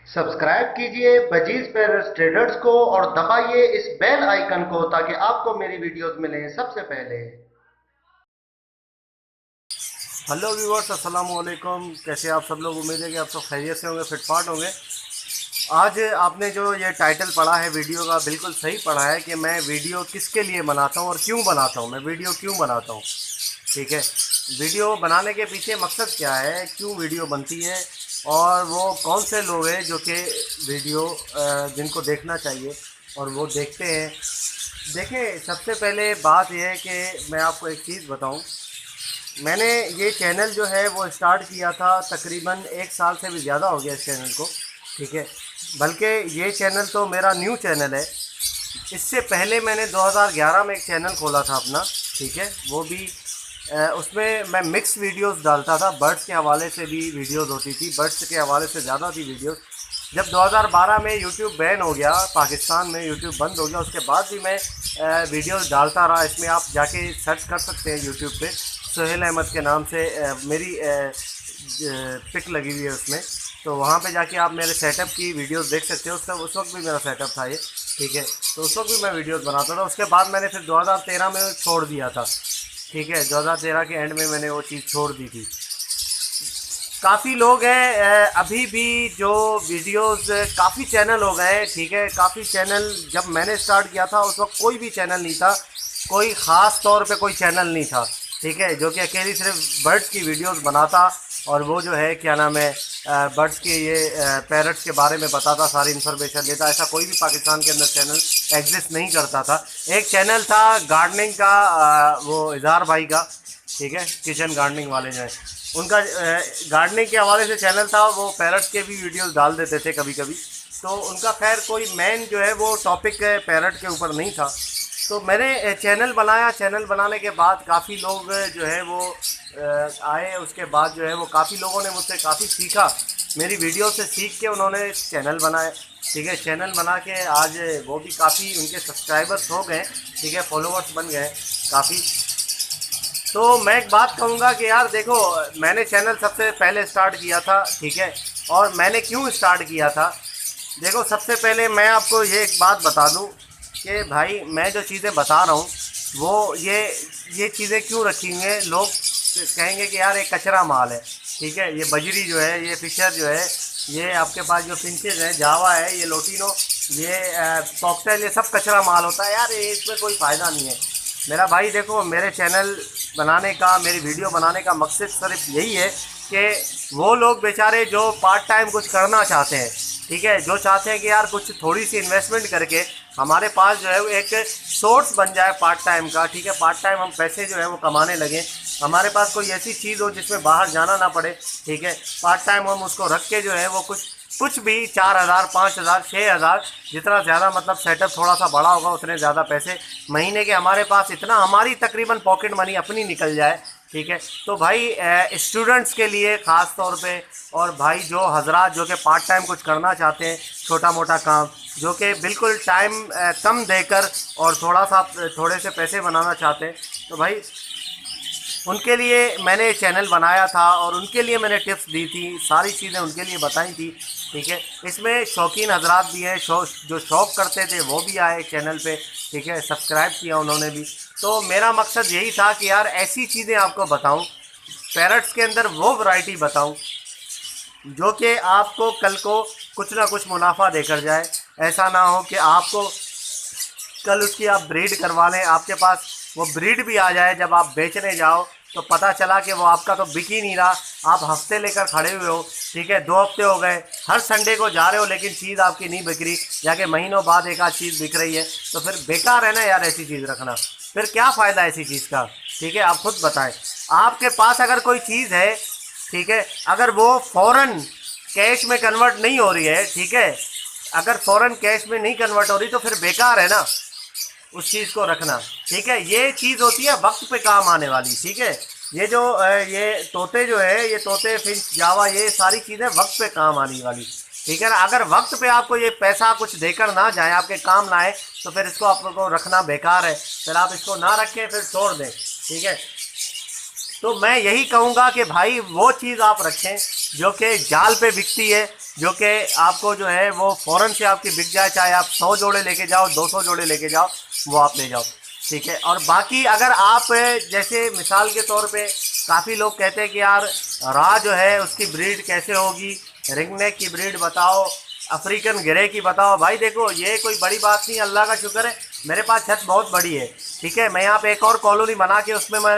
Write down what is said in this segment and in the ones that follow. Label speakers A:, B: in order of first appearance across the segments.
A: Subscribe कीजिए budgies parrots traders को और दबाइए इस बेल आइकन को ताकि आपको मेरी वीडियोस मिलें सबसे पहले। हेलो व्यूअर्स, अस्सलाम वालेकुम। कैसे आप सब लोग? उम्मीद है कि आप सब खैरियत से होंगे, फिटफाट होंगे। आज आपने जो ये टाइटल पढ़ा है वीडियो का, बिल्कुल सही पढ़ा है कि मैं वीडियो किसके लिए बनाता हूँ और क्यों बनाता हूँ। मैं वीडियो क्यों बनाता हूँ, ठीक है। वीडियो बनाने के पीछे मकसद क्या है, क्यों वीडियो बनती है, और वो कौन से लोग हैं जो कि वीडियो जिनको देखना चाहिए और वो देखते हैं। देखें, सबसे पहले बात यह है कि मैं आपको एक चीज़ बताऊं। मैंने ये चैनल जो है वो स्टार्ट किया था, तकरीबन 1 साल से भी ज़्यादा हो गया इस चैनल को, ठीक है। बल्कि ये चैनल तो मेरा न्यू चैनल है। इससे पहले मैंने 2011 में एक चैनल खोला था अपना, ठीक है। वो भी उसमें मैं मिक्स वीडियोस डालता था। बर्ड्स के हवाले से भी वीडियोस होती थी, बर्ड्स के हवाले से ज़्यादा थी वीडियोस। जब 2012 में यूट्यूब बैन हो गया, पाकिस्तान में यूट्यूब बंद हो गया, उसके बाद भी मैं वीडियोस डालता रहा। इसमें आप जाके सर्च कर सकते हैं यूट्यूब पे, सोहेल अहमद के नाम से मेरी पिक लगी हुई है उसमें। तो वहाँ पे जाके आप मेरे सेटअप की वीडियोस देख सकते हो। उस वक्त भी मेरा सेटअप था ये, ठीक है। तो उस वक्त भी मैं वीडियोस बनाता था। उसके बाद मैंने फिर 2013 में छोड़ दिया था, ठीक है। 2013 के एंड में मैंने वो चीज़ छोड़ दी थी। काफ़ी लोग हैं अभी भी जो वीडियोस, काफ़ी चैनल हो गए, ठीक है। काफ़ी चैनल, जब मैंने स्टार्ट किया था उस वक्त कोई भी चैनल नहीं था, कोई ख़ास तौर पे कोई चैनल नहीं था, ठीक है, जो कि अकेली सिर्फ बर्ड्स की वीडियोस बनाता और वो जो है क्या नाम है, बर्ड्स के ये पैरट्स के बारे में बताता, सारी इन्फॉर्मेशन देता। ऐसा कोई भी पाकिस्तान के अंदर चैनल एग्जिस्ट नहीं करता था। एक चैनल था गार्डनिंग का, वो इज़हार भाई का, ठीक है, किचन गार्डनिंग वाले जो है, उनका गार्डनिंग के हवाले से चैनल था। वो पैरट के भी वीडियोस डाल देते थे कभी कभी। तो उनका खैर कोई मेन जो है वो टॉपिक पैरट के ऊपर नहीं था। तो मैंने चैनल बनाया। चैनल बनाने के बाद काफ़ी लोग जो है वो आए। उसके बाद जो है वो काफ़ी लोगों ने मुझसे काफ़ी सीखा, मेरी वीडियो से सीख के उन्होंने चैनल बनाए, ठीक है। चैनल बना के आज वो भी काफ़ी, उनके सब्सक्राइबर्स हो गए, ठीक है, फॉलोवर्स बन गए काफ़ी। तो मैं एक बात कहूँगा कि यार देखो, मैंने चैनल सबसे पहले स्टार्ट किया था, ठीक है। और मैंने क्यों स्टार्ट किया था, देखो, सबसे पहले मैं आपको ये एक बात बता दूं कि भाई मैं जो चीज़ें बता रहा हूँ वो ये चीज़ें क्यों रखी हुई हैं। लोग कहेंगे कि यार ये कचरा माल है, ठीक है। ये बजरी जो है, ये फिशर जो है, ये आपके पास जो फिंचेज हैं, जावा है, ये लोटिनो, ये कॉकटेल, ये सब कचरा माल होता है यार, ये इसमें कोई फ़ायदा नहीं है। मेरा भाई देखो, मेरे चैनल बनाने का, मेरी वीडियो बनाने का मकसद सिर्फ यही है कि वो लोग बेचारे जो पार्ट टाइम कुछ करना चाहते हैं, ठीक है, जो चाहते हैं कि यार कुछ थोड़ी सी इन्वेस्टमेंट करके हमारे पास जो है वो एक सोर्स बन जाए पार्ट टाइम का, ठीक है। पार्ट टाइम हम पैसे जो है वो कमाने लगें, हमारे पास कोई ऐसी चीज़ हो जिसमें बाहर जाना ना पड़े, ठीक है। पार्ट टाइम हम उसको रख के जो है वो कुछ भी 4,000, 5,000, 6,000, जितना ज़्यादा मतलब सेटअप थोड़ा सा बड़ा होगा उतने ज़्यादा पैसे महीने के हमारे पास, इतना हमारी तकरीबन पॉकेट मनी अपनी निकल जाए, ठीक है। तो भाई स्टूडेंट्स के लिए ख़ास तौर पे, और भाई जो हजरात जो कि पार्ट टाइम कुछ करना चाहते हैं, छोटा मोटा काम, जो कि बिल्कुल टाइम कम देकर और थोड़े से पैसे बनाना चाहते हैं, तो भाई उनके लिए मैंने चैनल बनाया था और उनके लिए मैंने टिप्स दी थी, सारी चीज़ें उनके लिए बताई थी, ठीक है। इसमें शौकीन हजरात भी हैं, जो शौक़ करते थे वो भी आए चैनल पे, ठीक है, सब्सक्राइब किया उन्होंने भी। तो मेरा मकसद यही था कि यार ऐसी चीज़ें आपको बताऊं, पैरट्स के अंदर वो वैरायटी बताऊं जो कि आपको कल को कुछ ना कुछ मुनाफा देकर जाए। ऐसा ना हो कि आपको कल उसकी आप ब्रीड करवा लें, आपके पास वो ब्रीड भी आ जाए, जब आप बेचने जाओ तो पता चला कि वो आपका तो बिक ही नहीं रहा, आप हफ्ते लेकर खड़े हुए हो, ठीक है, 2 हफ्ते हो गए, हर संडे को जा रहे हो लेकिन चीज़ आपकी नहीं बिक रही, जाके महीनों बाद एक आध चीज़ बिक रही है, तो फिर बेकार है ना यार ऐसी चीज़ रखना। फिर क्या फ़ायदा ऐसी चीज़ का, ठीक है। आप खुद बताएं, आपके पास अगर कोई चीज़ है, ठीक है, अगर वो फ़ौरन कैश में कन्वर्ट नहीं हो रही है, ठीक है, अगर फ़ौरन कैश में नहीं कन्वर्ट हो रही तो फिर बेकार है ना उस चीज़ को रखना, ठीक है। ये चीज़ होती है वक्त पे काम आने वाली, ठीक है। ये जो ये तोते जो है, ये तोते, फिंच, जावा, ये सारी चीज़ें वक्त पे काम आने वाली, ठीक है ना। अगर वक्त पे आपको ये पैसा कुछ देकर ना जाए, आपके काम ना आए, तो फिर इसको आपको रखना बेकार है। फिर आप इसको ना रखें, फिर छोड़ दें, ठीक है। तो मैं यही कहूँगा कि भाई वो चीज़ आप रखें जो कि जाल पे बिकती है, जो कि आपको जो है वो फ़ौरन से आपकी बिक जाए, चाहे आप 100 जोड़े लेके जाओ, 200 जोड़े लेके जाओ, वो आप ले जाओ, ठीक है। और बाकी अगर आप जैसे मिसाल के तौर पे काफ़ी लोग कहते हैं कि यार राह जो है उसकी ब्रीड कैसे होगी, रिंग नेक की ब्रीड बताओ, अफ्रीकन ग्रे की बताओ। भाई देखो ये कोई बड़ी बात नहीं, अल्लाह का शुक्र है मेरे पास छत बहुत बड़ी है, ठीक है। मैं यहाँ पे एक और कॉलोनी बना के उसमें मैं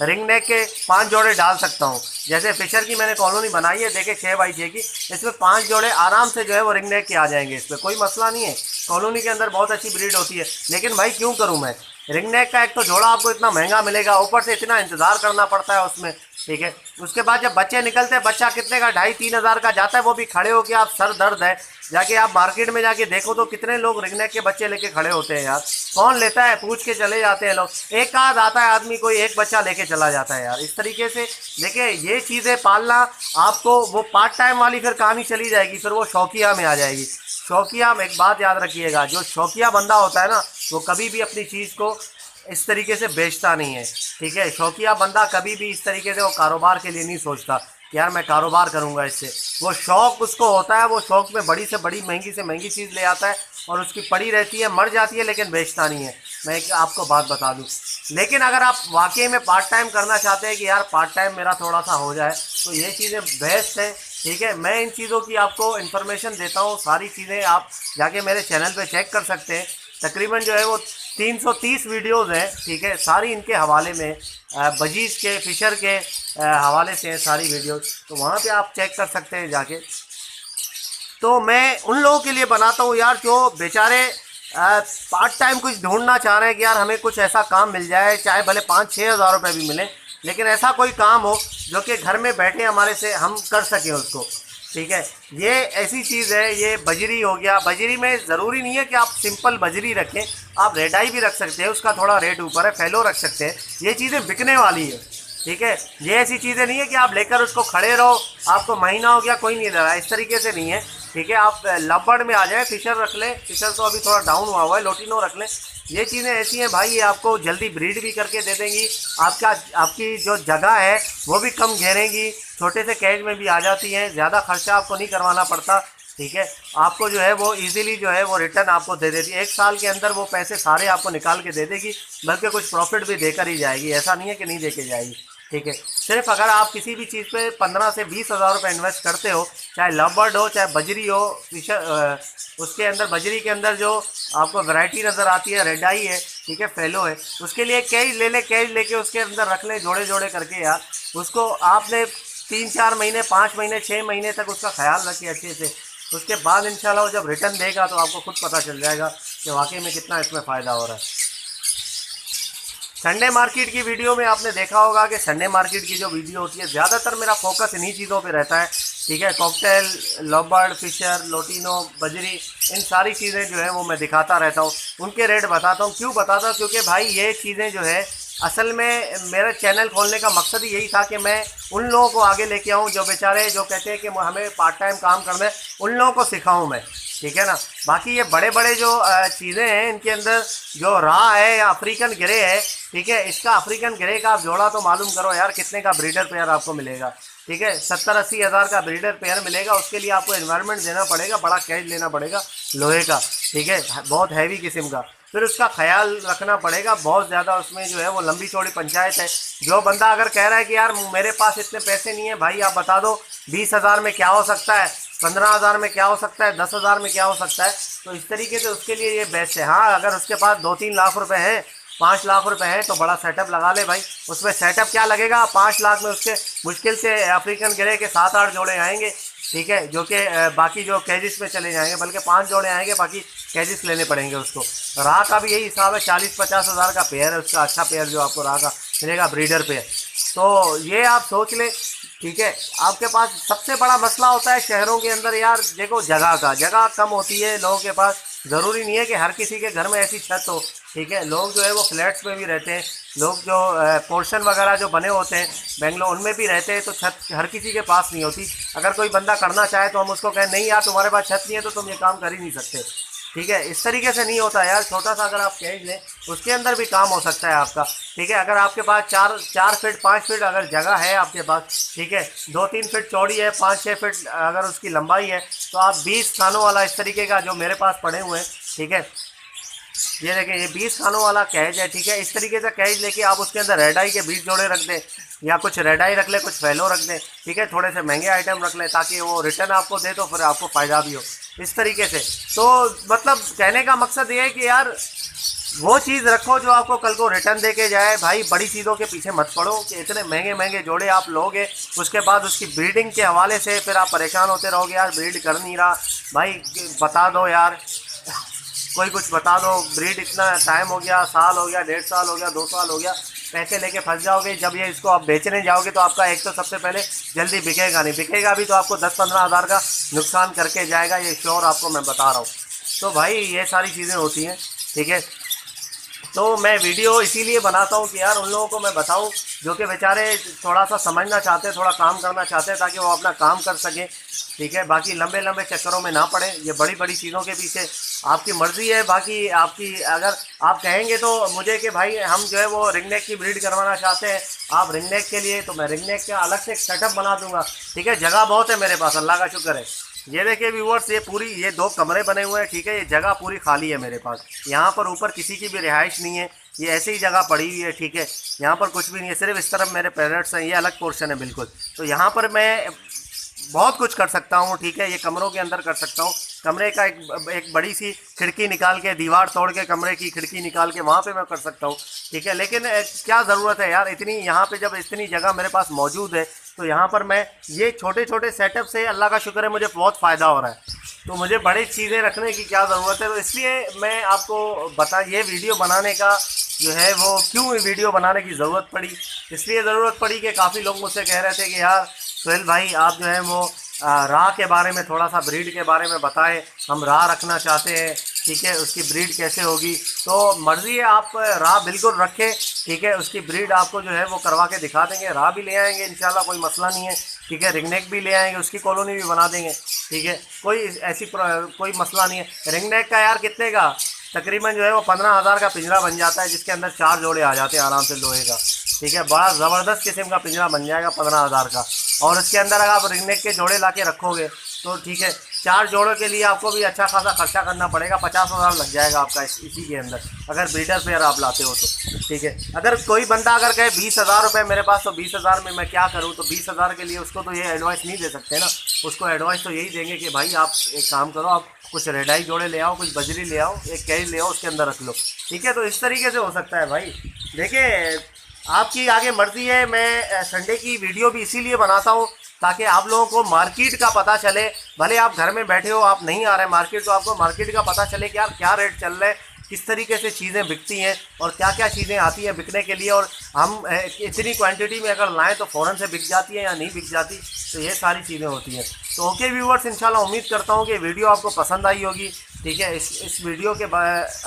A: रिंग नेक के 5 जोड़े डाल सकता हूँ। जैसे फिशर की मैंने कॉलोनी बनाई है, देखे 6x6 की, इसमें 5 जोड़े आराम से जो है वो रिंग नेक के आ जाएंगे, इसमें कोई मसला नहीं है। कॉलोनी के अंदर बहुत अच्छी ब्रीड होती है। लेकिन भाई क्यों करूँ मैं, रिंग नेक का एक तो जोड़ा आपको इतना महंगा मिलेगा, ऊपर से इतना इंतज़ार करना पड़ता है उसमें, ठीक है। उसके बाद जब बच्चे निकलते हैं, बच्चा कितने का 2,5-3 हज़ार का जाता है, वो भी खड़े होकर आप सर दर्द है, जाके आप मार्केट में जाके देखो तो कितने लोग रिंग नेक के बच्चे लेके खड़े होते हैं यार। कौन लेता है, पूछ के चले जाते हैं लोग, एक आध आता है आदमी, कोई एक बच्चा लेके चला जाता है यार। इस तरीके से देखिए ये चीज़ें पालना आपको वो पार्ट टाइम वाली फिर कहानी चली जाएगी, फिर वो शौकिया में आ जाएगी। शौकिया में एक बात याद रखिएगा, जो शौकिया बंदा होता है ना वो कभी भी अपनी चीज़ को इस तरीके से बेचता नहीं है, ठीक है। शौकिया बंदा कभी भी इस तरीके से वो कारोबार के लिए नहीं सोचता कि यार मैं कारोबार करूंगा इससे। वो शौक़ उसको होता है, वो शौक़ में बड़ी से बड़ी महंगी से महंगी चीज़ ले आता है और उसकी पड़ी रहती है, मर जाती है, लेकिन बेचता नहीं है। मैं एक आपको बात बता दूं, लेकिन अगर आप वाकई में पार्ट टाइम करना चाहते हैं कि यार पार्ट टाइम मेरा थोड़ा सा हो जाए, तो ये चीज़ें बेस्ट है, ठीक है। मैं इन चीज़ों की आपको इन्फॉर्मेशन देता हूँ, सारी चीज़ें आप जाके मेरे चैनल पे चेक कर सकते हैं। तकरीबन जो है वो 330 वीडियोज़ हैं, ठीक है, सारी इनके हवाले में, बजीज के, फिशर के हवाले से हैं सारी वीडियोज़, तो वहाँ पे आप चेक कर सकते हैं जाके। तो मैं उन लोगों के लिए बनाता हूँ यार जो बेचारे पार्ट टाइम कुछ ढूंढना चाह रहे हैं कि यार हमें कुछ ऐसा काम मिल जाए, चाहे भले 5-6 हज़ार रुपये भी मिले, लेकिन ऐसा कोई काम हो जो कि घर में बैठे हमारे से हम कर सकें उसको, ठीक है। ये ऐसी चीज़ है, ये बजरी हो गया। बजरी में ज़रूरी नहीं है कि आप सिंपल बजरी रखें, आप रेड आई भी रख सकते हैं, उसका थोड़ा रेट ऊपर है, फैलो रख सकते हैं, ये चीज़ें बिकने वाली है, ठीक है। ये ऐसी चीज़ें नहीं है कि आप लेकर उसको खड़े रहो, आपको महीना हो गया कोई नहीं ले रहा, इस तरीके से नहीं है, ठीक है। आप लबड़ में आ जाए, फिशर रख लें, फिशर तो अभी थोड़ा डाउन हुआ है, लोटिनो रख लें। ये चीज़ें ऐसी हैं भाई, ये आपको जल्दी ब्रीड भी करके दे देंगी, आपकी जो जगह है वो भी कम घेरेंगी, छोटे से कैज में भी आ जाती हैं, ज़्यादा खर्चा आपको नहीं करवाना पड़ता, ठीक है। आपको जो है वो इजीली जो है वो रिटर्न आपको दे देती है, 1 साल के अंदर वो पैसे सारे आपको निकाल के दे देगी, बल्कि कुछ प्रॉफिट भी देकर ही जाएगी, ऐसा नहीं है कि नहीं दे के जाएगी, ठीक है। सिर्फ अगर आप किसी भी चीज़ पे 15 से 20 हज़ार रुपये इन्वेस्ट करते हो, चाहे लबर्ड हो चाहे बजरी हो, फिशर उसके अंदर बजरी के अंदर जो आपको वैरायटी नज़र आती है, रेड आई है, ठीक है, फेलो है, उसके लिए कैज ले ले, कैज लेके उसके अंदर रख ले जोड़े जोड़े करके यार। उसको आपने 3-4 महीने, 5 महीने, 6 महीने तक उसका ख्याल रखिए अच्छे से, उसके बाद इंशाल्लाह जब रिटर्न देगा तो आपको खुद पता चल जाएगा कि वाकई में कितना इसमें फ़ायदा हो रहा है। संडे मार्केट की वीडियो में आपने देखा होगा कि संडे मार्केट की जो वीडियो होती है ज़्यादातर मेरा फोकस इन्हीं चीज़ों पे रहता है, ठीक है। कॉकटेल, लॉबर्ड, फिशर, लोटिनो, बजरी, इन सारी चीज़ें जो है वो मैं दिखाता रहता हूँ, उनके रेट बताता हूँ। क्यों बताता हूँ, क्योंकि भाई ये चीज़ें जो है असल में मेरा चैनल खोलने का मकसद ही यही था कि मैं उन लोगों को आगे लेके आऊँ जो बेचारे जो कहते हैं कि हमें पार्ट टाइम काम करना है, उन लोगों को सिखाऊँ मैं, ठीक है ना। बाकी ये बड़े बड़े जो चीज़ें हैं इनके अंदर जो राह है या अफ्रीकन ग्रे है, ठीक है, इसका अफ्रीकन ग्रे का आप जोड़ा तो मालूम करो यार कितने का ब्रीडर पेयर आपको मिलेगा, ठीक है। 70-80 हज़ार का ब्रीडर पेयर मिलेगा, उसके लिए आपको एनवायरनमेंट देना पड़ेगा, बड़ा कैज लेना पड़ेगा लोहे का, ठीक है, बहुत हैवी किस्म का, फिर उसका ख्याल रखना पड़ेगा बहुत ज़्यादा, उसमें जो है वो लंबी चौड़ी पंचायत है। जो बंदा अगर कह रहा है कि यार मेरे पास इतने पैसे नहीं है, भाई आप बता दो 20 हज़ार में क्या हो सकता है, 15 हज़ार में क्या हो सकता है, 10 हज़ार में क्या हो सकता है, तो इस तरीके से उसके लिए ये बेस्ट है। हाँ अगर उसके पास 2-3 लाख रुपए हैं, 5 लाख रुपए हैं, तो बड़ा सेटअप लगा ले भाई। उसमें सेटअप क्या लगेगा, 5 लाख में उसके मुश्किल से अफ्रीकन ग्रे के 7-8 जोड़े आएंगे, ठीक है, जो कि बाकी जो कैजिस में चले जाएंगे, बल्कि 5 जोड़े आएंगे, बाकी कैजिस लेने पड़ेंगे उसको। राह का भी यही हिसाब है, 40-50 हज़ार का पेयर है उसका, अच्छा पेयर जो आपको राह का मिलेगा, ब्रीडर पेयर। तो ये आप सोच ले, ठीक है। आपके पास सबसे बड़ा मसला होता है शहरों के अंदर यार, देखो जगह कम होती है लोगों के पास। ज़रूरी नहीं है कि हर किसी के घर में ऐसी छत हो, ठीक है। लोग जो है वो फ्लैट्स में भी रहते हैं, लोग जो पोर्शन वगैरह जो बने होते हैं बेंगलोर, उनमें भी रहते हैं, तो छत हर किसी के पास नहीं होती। अगर कोई बंदा करना चाहे तो हम उसको कहें नहीं यार तुम्हारे पास छत नहीं है तो तुम ये काम कर ही नहीं सकते, ठीक है, इस तरीके से नहीं होता यार। छोटा सा अगर आप केज लें उसके अंदर भी काम हो सकता है आपका। ठीक है, अगर आपके पास 4 फीट 5 फीट अगर जगह है आपके पास, ठीक है, 2-3 फीट चौड़ी है, 5-6 फीट अगर उसकी लंबाई है, तो आप 20 खानों वाला इस तरीके का जो मेरे पास पड़े हुए हैं, ठीक है, ये देखें, ये 20 खानों वाला कैज है। ठीक है, इस तरीके से कैज लेके आप उसके अंदर रेड आई के 20 जोड़े रख दें, या कुछ रेड आई रख ले, कुछ फैलो रख दें। ठीक है, थोड़े से महंगे आइटम रख लें ताकि वो रिटर्न आपको दे तो फिर आपको फ़ायदा भी हो इस तरीके से। तो मतलब कहने का मकसद ये है कि यार वो चीज़ रखो जो आपको कल को रिटर्न दे के जाए। भाई बड़ी चीज़ों के पीछे मत पड़ो कि इतने महंगे महंगे जोड़े आप लोगे, उसके बाद उसकी ब्रीडिंग के हवाले से फिर आप परेशान होते रहोगे, यार ब्रीड कर नहीं रहा। भाई बता दो यार, कोई कुछ बता दो, ब्रीड इतना टाइम हो गया, साल हो गया, 1.5 साल हो गया, 2 साल हो गया, पैसे लेके फंस जाओगे। जब ये इसको आप बेचने जाओगे तो आपका एक तो सबसे पहले जल्दी बिकेगा नहीं, बिकेगा भी तो आपको 10-15 हज़ार का नुकसान करके जाएगा, ये श्योर आपको मैं बता रहा हूँ। तो भाई ये सारी चीज़ें होती हैं। ठीक है, तो मैं वीडियो इसीलिए बनाता हूँ कि यार उन लोगों को मैं बताऊँ जो कि बेचारे थोड़ा सा समझना चाहते हैं, थोड़ा काम करना चाहते हैं, ताकि वो अपना काम कर सकें। ठीक है, बाकी लंबे लंबे चक्करों में ना पड़े, ये बड़ी बड़ी चीज़ों के पीछे। आपकी मर्ज़ी है, बाकी आपकी अगर आप कहेंगे तो मुझे कि भाई हम जो है वो रिंगनेक की ब्रीड करवाना चाहते हैं आप रिंगनेक के लिए, तो मैं रिंगनेक का अलग से एक सेटअप बना दूंगा। ठीक है, जगह बहुत है मेरे पास, अल्लाह का शुक्र है। ये देखिए व्यूअर्स, ये पूरी ये 2 कमरे बने हुए हैं। ठीक है, ये जगह पूरी खाली है मेरे पास, यहाँ पर ऊपर किसी की भी रिहाइश नहीं है, ये ऐसे ही जगह पड़ी हुई है। ठीक है, यहाँ पर कुछ भी नहीं है, सिर्फ इस तरफ मेरे पेरेंट्स हैं, ये अलग पोर्शन है बिल्कुल। तो यहाँ पर मैं बहुत कुछ कर सकता हूँ। ठीक है, ये कमरों के अंदर कर सकता हूँ। कमरे का एक बड़ी सी खिड़की निकाल के, दीवार तोड़ के कमरे की खिड़की निकाल के वहाँ पे मैं कर सकता हूँ। ठीक है, लेकिन क्या ज़रूरत है यार इतनी, यहाँ पे जब इतनी जगह मेरे पास मौजूद है तो यहाँ पर मैं ये छोटे छोटे सेटअप से अल्लाह का शुक्र है मुझे बहुत फ़ायदा हो रहा है, तो मुझे बड़ी चीज़ें रखने की क्या ज़रूरत है। तो इसलिए मैं आपको ये वीडियो बनाने का जो है वो क्यों वीडियो बनाने की ज़रूरत पड़ी, इसलिए ज़रूरत पड़ी कि काफ़ी लोग मुझसे कह रहे थे कि यार सोहेल भाई आप जो है वो राह के बारे में थोड़ा सा, ब्रीड के बारे में बताएं, हम राह रखना चाहते हैं। ठीक है, उसकी ब्रीड कैसे होगी, तो मर्ज़ी है आप राह बिल्कुल रखें। ठीक है, उसकी ब्रीड आपको जो है वो करवा के दिखा देंगे, राह भी ले आएंगे इंशाल्लाह, कोई मसला नहीं है। ठीक है, रिंगनेक भी ले आएंगे, उसकी कॉलोनी भी बना देंगे। ठीक है, कोई मसला नहीं है। रिंगनेक का यार कितने का, तकरीबन जो है वो 15,000 का पिंजरा बन जाता है, जिसके अंदर 4 जोड़े आ जाते हैं आराम से लोहे का। ठीक है, बड़ा ज़बरदस्त किस्म का पिंजरा बन जाएगा 15,000 का। और उसके अंदर अगर आप रिंगनेक के जोड़े ला के रखोगे तो ठीक है, 4 जोड़ों के लिए आपको भी अच्छा खासा खर्चा करना पड़ेगा, 50,000 लग जाएगा आपका इसी के अंदर, अगर ब्रीडर पेयर आप लाते हो तो। ठीक है, अगर कोई बंदा अगर कहे 20,000 रुपये मेरे पास, तो 20,000 में मैं क्या करूँ, तो 20,000 के लिए उसको तो ये एडवाइस नहीं दे सकते ना। उसको एडवाइस तो यही देंगे कि भाई आप एक काम करो, आप कुछ रेडाई जोड़े ले आओ, कुछ बजरी ले आओ, एक कैज ले आओ, उसके अंदर रख लो। ठीक है, तो इस तरीके से हो सकता है भाई। देखिए आपकी आगे मर्ज़ी है। मैं संडे की वीडियो भी इसीलिए बनाता हूँ ताकि आप लोगों को मार्केट का पता चले। भले आप घर में बैठे हो, आप नहीं आ रहे मार्केट, तो आपको मार्केट का पता चले कि यार क्या रेट चल रहा है, किस तरीके से चीज़ें बिकती हैं और क्या क्या चीज़ें आती हैं बिकने के लिए, और हम इतनी क्वांटिटी में अगर लाएं तो फ़ौरन से बिक जाती है या नहीं बिक जाती। तो ये सारी चीज़ें होती हैं। तो ओके व्यूअर्स, इंशाल्लाह उम्मीद करता हूँ कि वीडियो आपको पसंद आई होगी। ठीक है, इस वीडियो के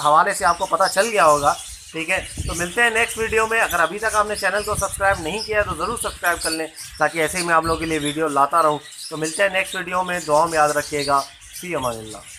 A: हवाले से आपको पता चल गया होगा। ठीक है, तो मिलते हैं नेक्स्ट वीडियो में। अगर अभी तक आपने चैनल को सब्सक्राइब नहीं किया तो ज़रूर सब्सक्राइब कर लें, ताकि ऐसे ही मैं आप लोगों के लिए वीडियो लाता रहूं। तो मिलते हैं नेक्स्ट वीडियो में, दुआ में याद रखिएगा। फ़ी अमानिल्लाह।